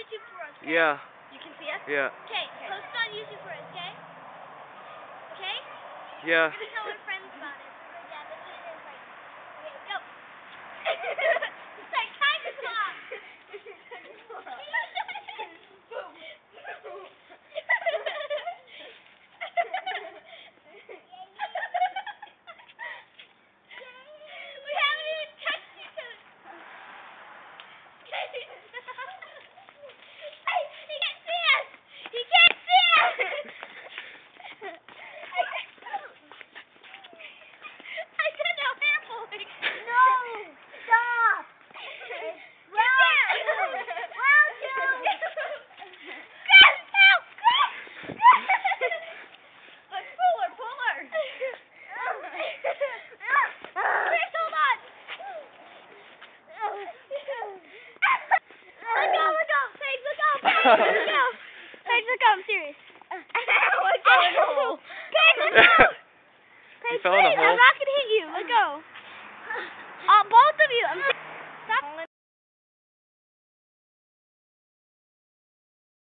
YouTube for us, okay? Yeah. You can see us? Yeah. Okay, post it on YouTube for us, okay? Okay? Yeah. We're gonna tell our friends about it. Yeah, this is like, okay, go. It's like Tiger Claw. We haven't even touched each other. Hey, he can't see us. He can't see us. I said no hair pulling. No! Stop! Let's pull her, pull her. Chris, hold on. Let go. Paige, look out. Paige, look out. I'm serious. Let go. Paige, let go. You Paige, fell in a please, hole. I'm not going to hit you. Let go. Both of you. I'm